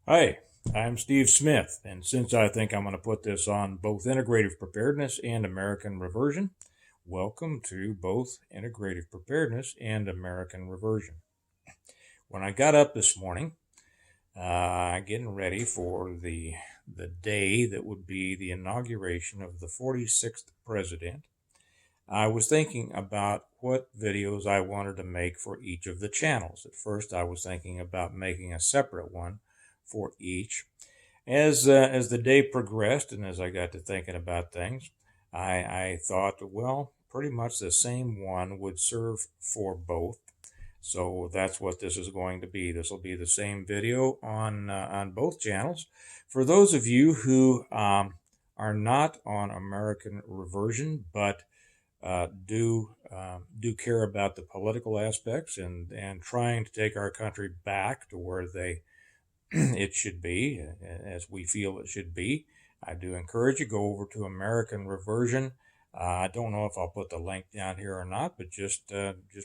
Hi, I'm Steve Smith, and since I think I'm going to put this on both integrative preparedness and American reversion, welcome to both integrative preparedness and American reversion. When I got up this morning, getting ready for the day that would be the inauguration of the 46th president, I was thinking about what videos I wanted to make for each of the channels. At first, I was thinking about making a separate one for each. As the day progressed and as I got to thinking about things, I thought, well, pretty much the same one would serve for both. So that's what this is going to be. This will be the same video on both channels. For those of you who are not on American Reversion, but do care about the political aspects and trying to take our country back to where they it should be, as we feel it should be. I do encourage you go over to American Reversion. I don't know if I'll put the link down here or not, but just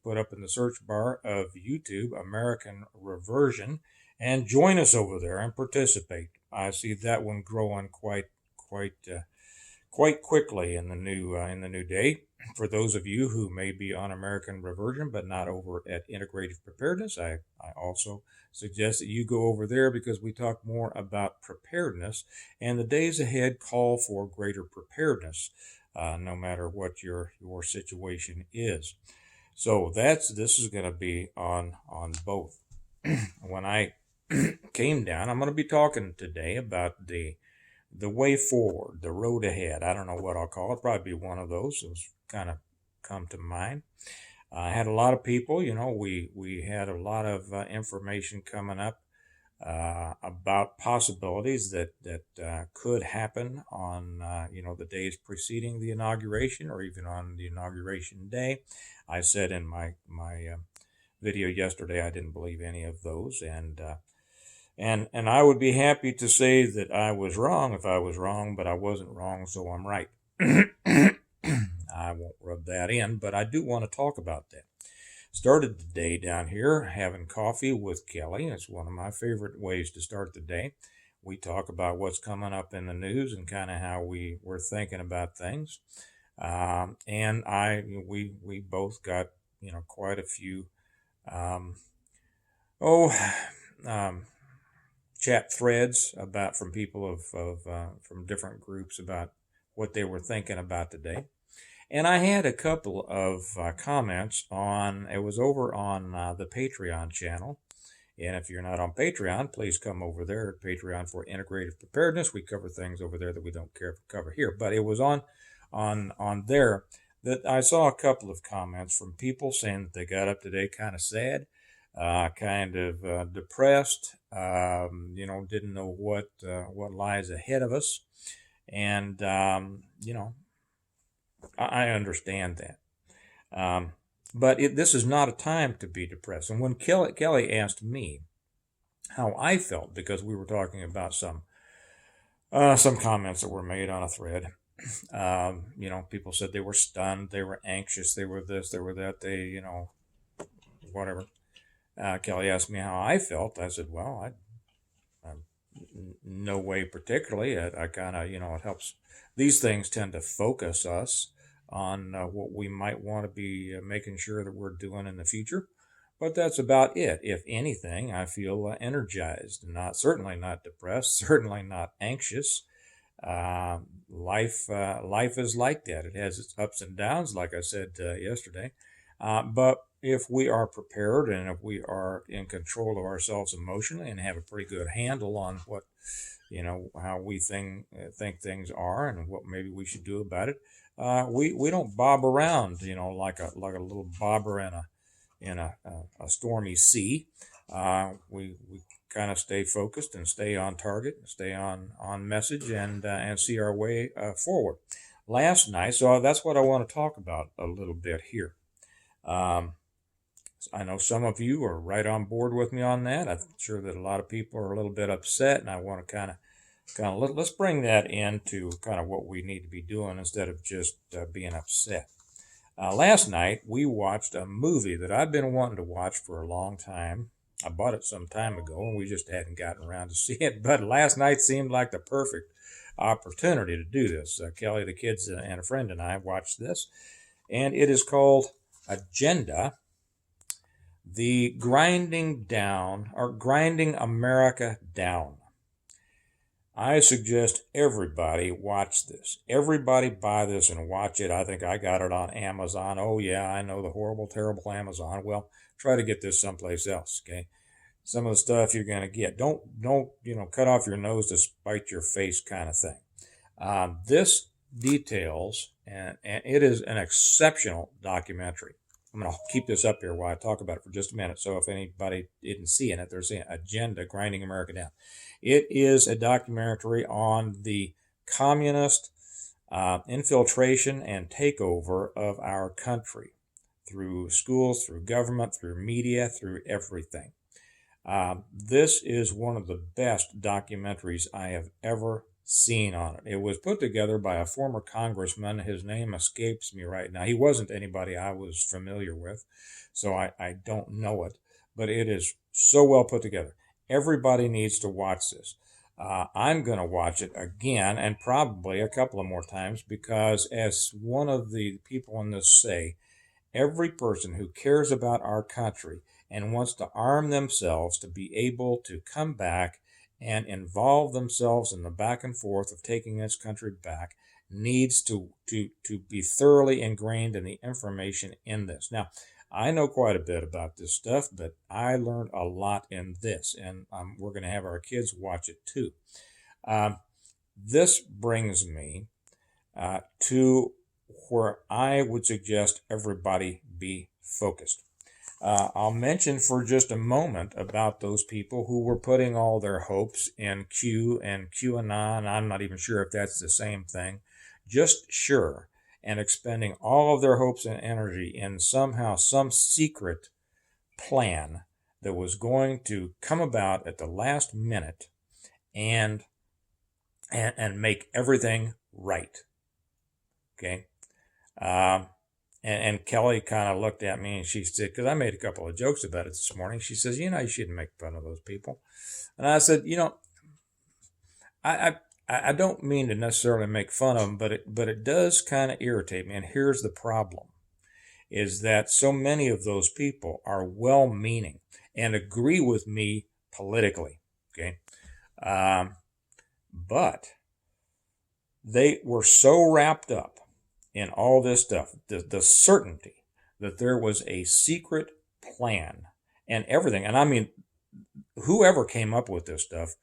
put up in the search bar of YouTube American Reversion and join us over there and participate. I see that one growing quite quickly in the new day. For those of you who may be on American Reversion but not over at Integrative Preparedness, I also suggest that you go over there because we talk more about preparedness, and the days ahead call for greater preparedness, no matter what your situation is. So this is going to be on both. When I came down, I'm going to be talking today about the way forward, the road ahead. I don't know what I'll call it. Probably be one of those. Those kind of come to mind. I had a lot of people. We had a lot of information coming up about possibilities that could happen on the days preceding the inauguration or even on the inauguration day. I said in my video yesterday I didn't believe any of those, and I would be happy to say that I was wrong if I was wrong, but I wasn't wrong, so I'm right. I won't rub that in, but I do want to talk about that. Started the day down here having coffee with Kelly. It's one of my favorite ways to start the day. We talk about what's coming up in the news and kind of how we were thinking about things. And we both got quite a few um, oh um, chat threads about from people from different groups about what they were thinking about today. And I had a couple of comments on, it was over on the Patreon channel. And if you're not on Patreon, please come over there at Patreon for Integrative Preparedness. We cover things over there that we don't care to cover here. But it was on there that I saw a couple of comments from people saying that they got up today kind of sad, kind of depressed, didn't know what lies ahead of us. And, I understand that. But this is not a time to be depressed. And when Kelly asked me how I felt, because we were talking about some comments that were made on a thread, people said they were stunned, they were anxious, they were this, they were that, whatever. Kelly asked me how I felt. I said, well, I no way particularly. I kind of, it helps. These things tend to focus us on what we might want to be making sure that we're doing in the future. But that's about it. If anything, I feel energized, certainly not depressed, certainly not anxious. Life is like that. It has its ups and downs, like I said yesterday. But if we are prepared and if we are in control of ourselves emotionally and have a pretty good handle on what how we think things are and what maybe we should do about it, we don't bob around like a little bobber in a stormy sea. We kind of stay focused and stay on target, stay on message, and see our way forward. Last night, so that's what I want to talk about a little bit here. Um, I know some of you are right on board with me on that. I'm sure that a lot of people are a little bit upset, and I want to let's bring that into kind of what we need to be doing instead of just being upset. Last night we watched a movie that I've been wanting to watch for a long time. I bought it some time ago and we just hadn't gotten around to see it. But last night seemed like the perfect opportunity to do this. Kelly, the kids, and a friend and I watched this, and it is called Agenda: The Grinding Down or Grinding America Down. I suggest everybody watch this. Everybody buy this and watch it. I think I got it on Amazon. Oh yeah, I know, the horrible, terrible Amazon. Well, try to get this someplace else, okay? Some of the stuff you're going to get. Don't cut off your nose to spite your face kind of thing. This details, and it is an exceptional documentary. I'm going to keep this up here while I talk about it for just a minute. So if anybody didn't see it, they're seeing Agenda: Grinding America Down. It is a documentary on the communist infiltration and takeover of our country through schools, through government, through media, through everything. This is one of the best documentaries I have ever seen on it. It was put together by a former congressman. His name escapes me right now. He wasn't anybody I was familiar with, so I don't know it, but it is so well put together. Everybody needs to watch this. I'm going to watch it again and probably a couple of more times because, as one of the people in this say, every person who cares about our country and wants to arm themselves to be able to come back and involve themselves in the back and forth of taking this country back needs to be thoroughly ingrained in the information in this. Now, I know quite a bit about this stuff, but I learned a lot in this, and we're going to have our kids watch it too. This brings me to where I would suggest everybody be focused. I'll mention for just a moment about those people who were putting all their hopes in Q and QAnon. I'm not even sure if that's the same thing. Just sure, and expending all of their hopes and energy in somehow some secret plan that was going to come about at the last minute and make everything right. Okay. And Kelly kind of looked at me and she said, because I made a couple of jokes about it this morning, she says, you shouldn't make fun of those people. And I said, I don't mean to necessarily make fun of them, but it does kind of irritate me. And here's the problem, is that so many of those people are well-meaning and agree with me politically, okay? But they were so wrapped up in all this stuff, the certainty that there was a secret plan and everything. And I mean, whoever came up with this stuff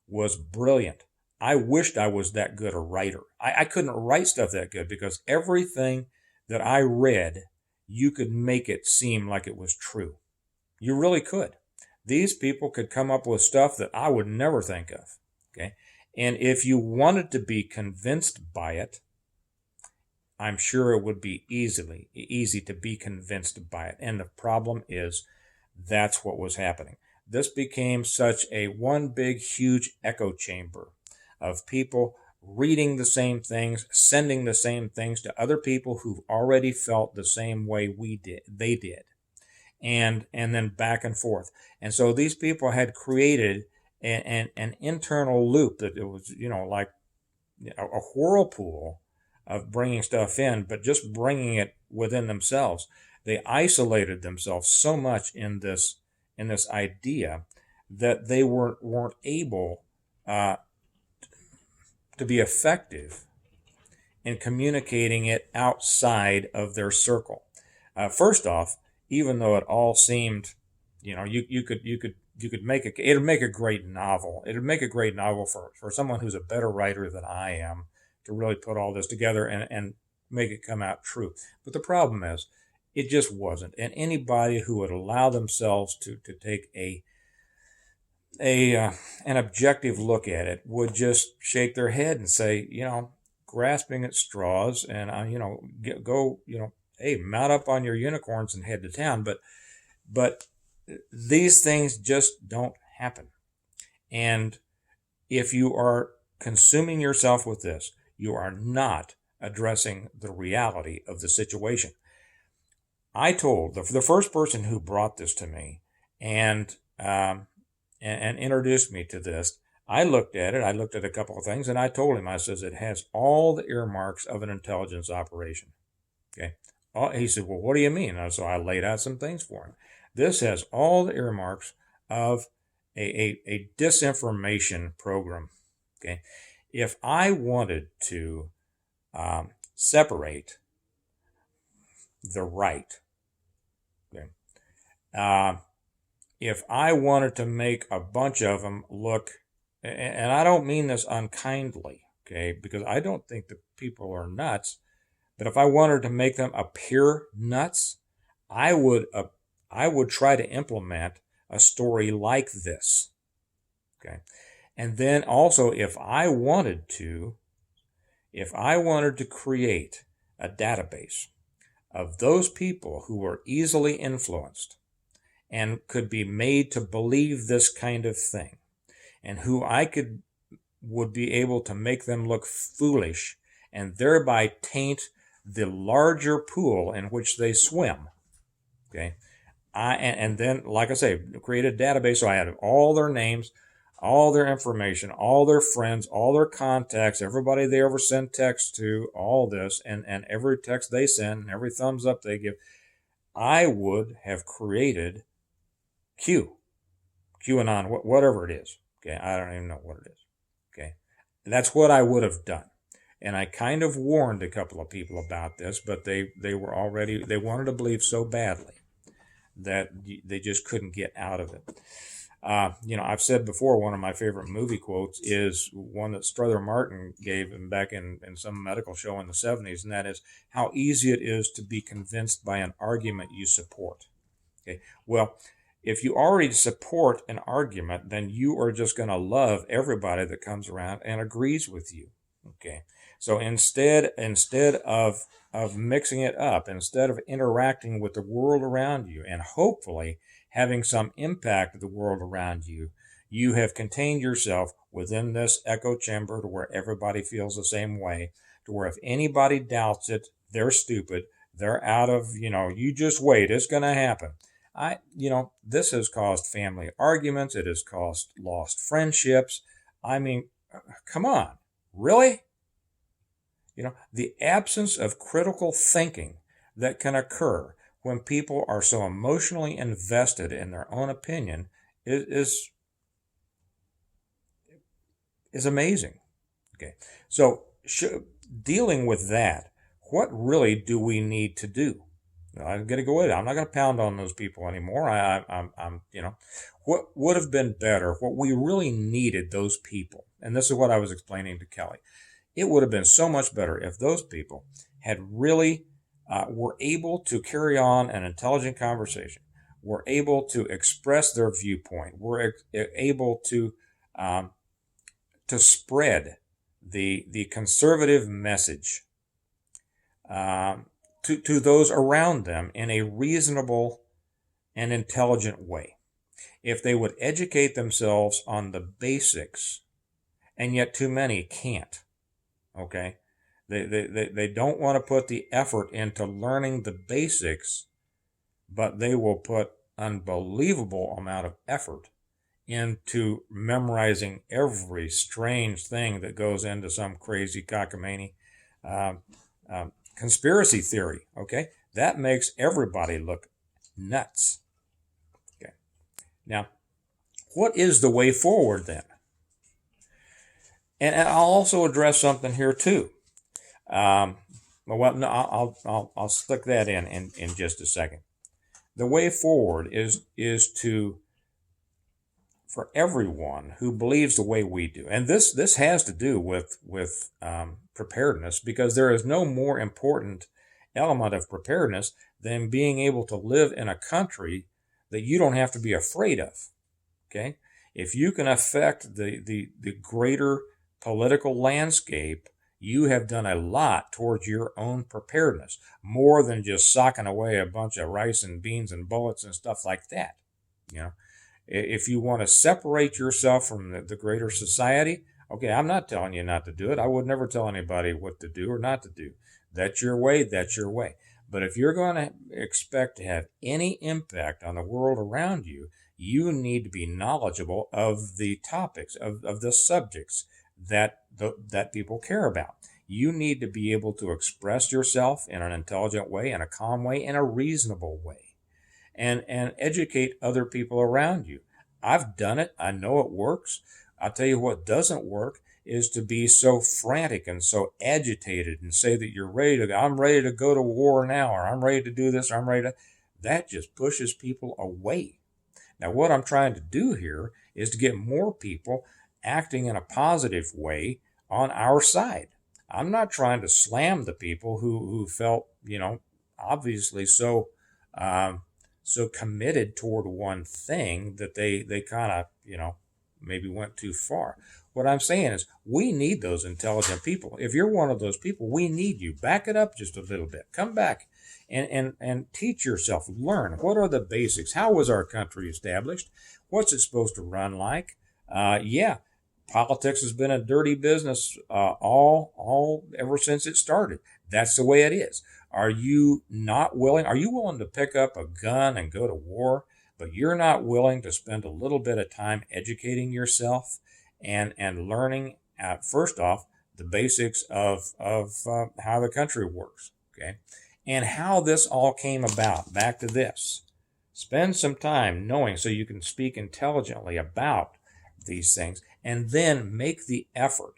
was brilliant. I wished I was that good a writer. I couldn't write stuff that good because everything that I read, you could make it seem like it was true. You really could. These people could come up with stuff that I would never think of. Okay. And if you wanted to be convinced by it, I'm sure it would be easy to be convinced by it. And the problem is that's what was happening. This became such a one big, huge echo chamber of people reading the same things, sending the same things to other people who've already felt the same way they did. And then back and forth. And so these people had created an internal loop that it was, like a whirlpool of bringing stuff in, but just bringing it within themselves. They isolated themselves so much in this idea that they weren't able to be effective in communicating it outside of their circle. First off, even though it all seemed, you could make it'd make a great novel. It'd make a great novel for someone who's a better writer than I am, to really put all this together and make it come out true. But the problem is, it just wasn't. And anybody who would allow themselves to take an objective look at it would just shake their head and say, grasping at straws and, hey, mount up on your unicorns and head to town. But these things just don't happen. And if you are consuming yourself with this, you are not addressing the reality of the situation. I told the first person who brought this to me, and um, and introduced me to this, I looked at it. I looked at a couple of things, and I told him, I says, it has all the earmarks of an intelligence operation. Okay. He said, well, what do you mean? And so I laid out some things for him. This has all the earmarks of a disinformation program. Okay. If I wanted to separate the right, okay, if I wanted to make a bunch of them look, and I don't mean this unkindly, okay, because I don't think that people are nuts, but if I wanted to make them appear nuts, I would try to implement a story like this, okay, and then also if I wanted to create a database of those people who were easily influenced and could be made to believe this kind of thing, and who would be able to make them look foolish and thereby taint the larger pool in which they swim. Okay. And then, like I say, create a database so I had all their names, all their information, all their friends, all their contacts, everybody they ever send texts to, all this, and every text they send, and every thumbs up they give. I would have created QAnon, whatever it is. Okay, I don't even know what it is. Okay, that's what I would have done. And I kind of warned a couple of people about this, but they wanted to believe so badly that they just couldn't get out of it. I've said before, one of my favorite movie quotes is one that Strother Martin gave him back in some medical show in the 70s, and that is, how easy it is to be convinced by an argument you support. Okay, well, if you already support an argument, then you are just going to love everybody that comes around and agrees with you. Okay. So instead of mixing it up, instead of interacting with the world around you and hopefully having some impact of the world around you, you have contained yourself within this echo chamber to where everybody feels the same way, to where if anybody doubts it, they're stupid. They're out of, you just wait, it's going to happen. This has caused family arguments. It has caused lost friendships. I mean, come on, really? The absence of critical thinking that can occur when people are so emotionally invested in their own opinion is amazing. Okay, so dealing with that, what really do we need to do? I'm going to go with it. I'm not going to pound on those people anymore. What would have been better, what we really needed, those people, and this is what I was explaining to Kelly, it would have been so much better if those people had really were able to carry on an intelligent conversation, were able to express their viewpoint, were able to spread the conservative message to those around them in a reasonable and intelligent way. If they would educate themselves on the basics, and yet too many can't, okay? They don't want to put the effort into learning the basics, but they will put unbelievable amount of effort into memorizing every strange thing that goes into some crazy cockamamie conspiracy theory, okay? That makes everybody look nuts. Okay. Now, what is the way forward then? And I'll also address something here too. I'll stick that in just a second. The way forward is for everyone who believes the way we do, and this has to do with preparedness, because there is no more important element of preparedness than being able to live in a country that you don't have to be afraid of. Okay, if you can affect the greater political landscape, you have done a lot towards your own preparedness, more than just socking away a bunch of rice and beans and bullets and stuff like that. If you want to separate yourself from the greater society, okay, I'm not telling you not to do it. I would never tell anybody what to do or not to do. That's your way, that's your way. But if you're going to expect to have any impact on the world around you, You need to be knowledgeable of the topics, of the subjects that people care about. You need to be able to express yourself in an intelligent way, in a calm way, in a reasonable way, and educate other people around you. I've done it. I know it works. I'll tell you what doesn't work is to be so frantic and so agitated and say that you're ready to go. I'm ready to go to war now, or I'm ready to do this, or I'm ready to. That just pushes people away. Now, what I'm trying to do here is to get more people acting in a positive way on our side. I'm not trying to slam the people who felt, obviously so committed toward one thing that they kind of, maybe went too far. What I'm saying is we need those intelligent people. If you're one of those people, we need you. Back it up just a little bit. Come back and teach yourself. Learn. What are the basics? How was our country established? What's it supposed to run like? Yeah, politics has been a dirty business all ever since it started. That's the way it is. Are you not willing? Are you willing to pick up a gun and go to war? But you're not willing to spend a little bit of time educating yourself and learning, first off, the basics of how the country works, okay? And how this all came about. Back to this. Spend some time knowing so you can speak intelligently about these things, and then make the effort.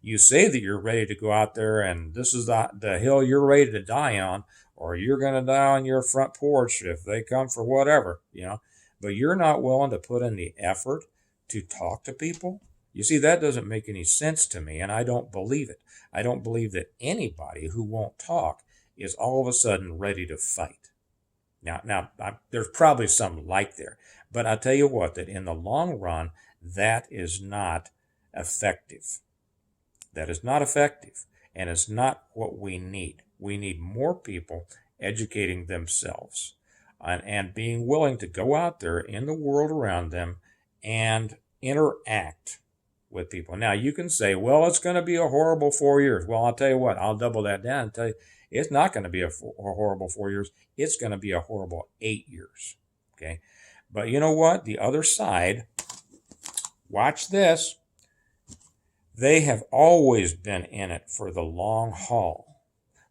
You say that you're ready to go out there and this is the hill you're ready to die on, or you're going to die on your front porch if they come for whatever, but you're not willing to put in the effort to talk to people. You see, that doesn't make any sense to me, and I don't believe it. I don't believe that anybody who won't talk is all of a sudden ready to fight. Now, there's probably some like there, but I'll tell you what, that in the long run, that is not effective. That is not effective, and it's not what we need. We need more people educating themselves and being willing to go out there in the world around them and interact with people. Now, you can say, well, it's going to be a horrible 4 years. Well, I'll tell you what, I'll double that down and tell you, it's not going to be a horrible 4 years. It's going to be a horrible 8 years. Okay. But you know what? The other side, watch this. They have always been in it for the long haul.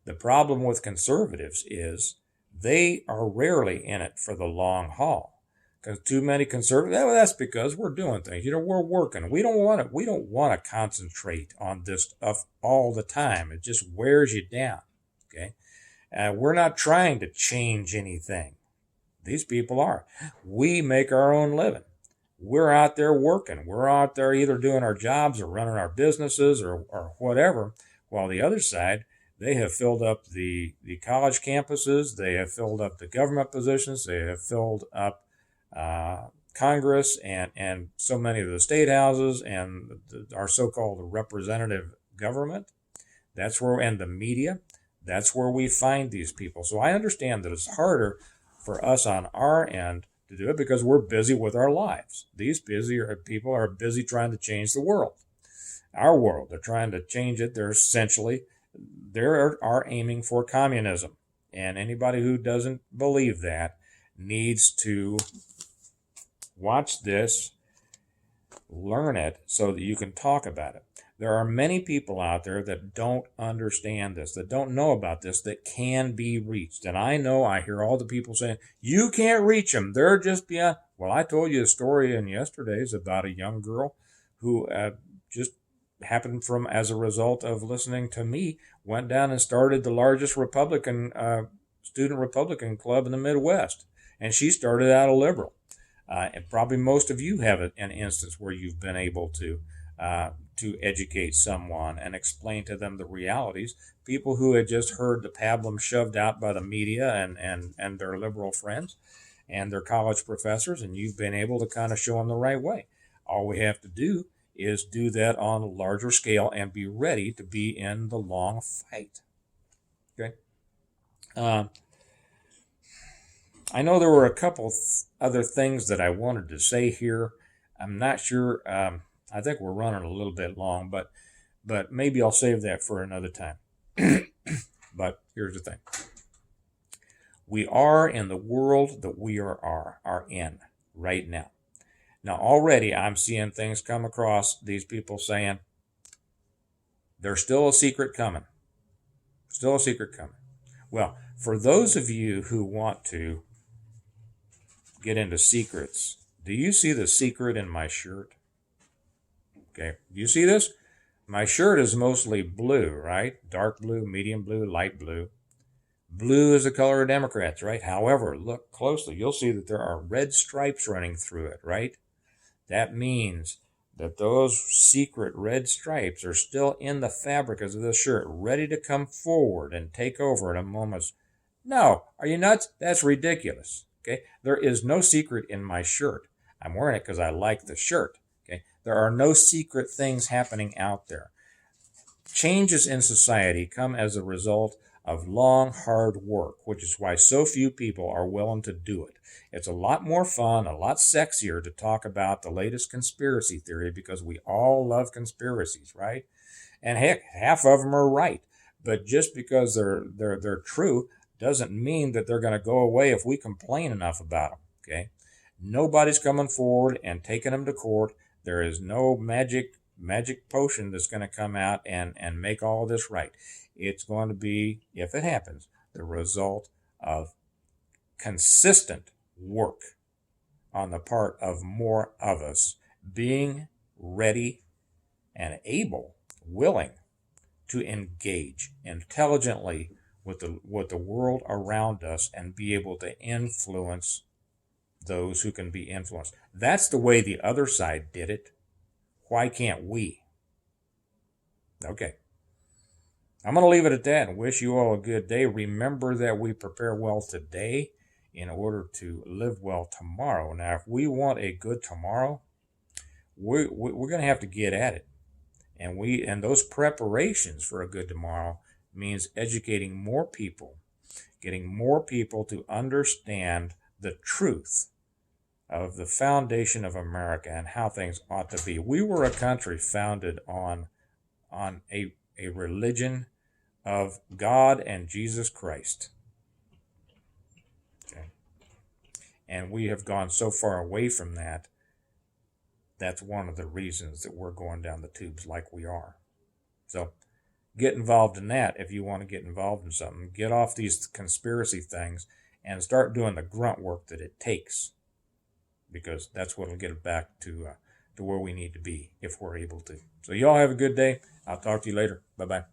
The problem with conservatives is they are rarely in it for the long haul. Because too many conservatives, that's because we're doing things. We're working. We don't want to concentrate on this stuff all the time. It just wears you down. Okay. We're not trying to change anything. These people are. We make our own living. We're out there working. We're out there either doing our jobs or running our businesses or whatever, while the other side, they have filled up the college campuses. They have filled up the government positions. They have filled up Congress and so many of the state houses and our so-called representative government. That's where, and the media, that's where we find these people. So I understand that it's harder for us on our end to do it because we're busy with our lives. These people are busy trying to change the world. Our world, they're trying to change it. They are aiming for communism. And anybody who doesn't believe that needs to watch this, learn it so that you can talk about it. There are many people out there that don't understand this, that don't know about this, that can be reached. And I hear all the people saying, you can't reach them. They're just beyond. Well, I told you a story in yesterday's about a young girl who just happened as a result of listening to me, went down and started the largest student Republican club in the Midwest. And she started out a liberal. And probably most of you have an instance where you've been able to educate someone and explain to them the realities. People who had just heard the pablum shoved out by the media and their liberal friends and their college professors, and you've been able to kind of show them the right way. All we have to do is do that on a larger scale and be ready to be in the long fight. Okay. I know there were a couple other things that I wanted to say here. I'm not sure. I think we're running a little bit long, but maybe I'll save that for another time. But here's the thing. We are in the world that we are in. right now. Now, already I'm seeing things come across, these people saying, there's still a secret coming. Still a secret coming. Well, for those of you who want to get into secrets, do you see the secret in my shirt? Okay, do you see this? My shirt is mostly blue, right? Dark blue, medium blue, light blue. Blue is the color of Democrats, right? However, look closely. You'll see that there are red stripes running through it, right? That means that those secret red stripes are still in the fabric of this shirt, ready to come forward and take over at a moment's. No, are you nuts? That's ridiculous. Okay, there is no secret in my shirt. I'm wearing it because I like the shirt. Okay, there are no secret things happening out there. Changes in society come as a result of long, hard work, which is why so few people are willing to do it. It's a lot more fun, a lot sexier to talk about the latest conspiracy theory because we all love conspiracies, right? And heck, half of them are right. But just because they're true doesn't mean that they're going to go away if we complain enough about them, okay? Nobody's coming forward and taking them to court. There is no magic potion that's going to come out and make all this right. It's going to be, if it happens, the result of consistent work on the part of more of us being ready and able, willing to engage intelligently with the world around us and be able to influence those who can be influenced. That's the way the other side did it. Why can't we? Okay. I'm going to leave it at that and wish you all a good day. Remember that we prepare well today in order to live well tomorrow. Now, if we want a good tomorrow, we're going to have to get at it. And those preparations for a good tomorrow means educating more people, getting more people to understand the truth of the foundation of America and how things ought to be. We were a country founded on a religion of God and Jesus Christ. Okay. And we have gone so far away from that. That's one of the reasons that we're going down the tubes like we are. So get involved in that if you want to get involved in something. Get off these conspiracy things and start doing the grunt work that it takes, because that's what will get it back to where we need to be if we're able to. So y'all have a good day. I'll talk to you later. Bye-bye.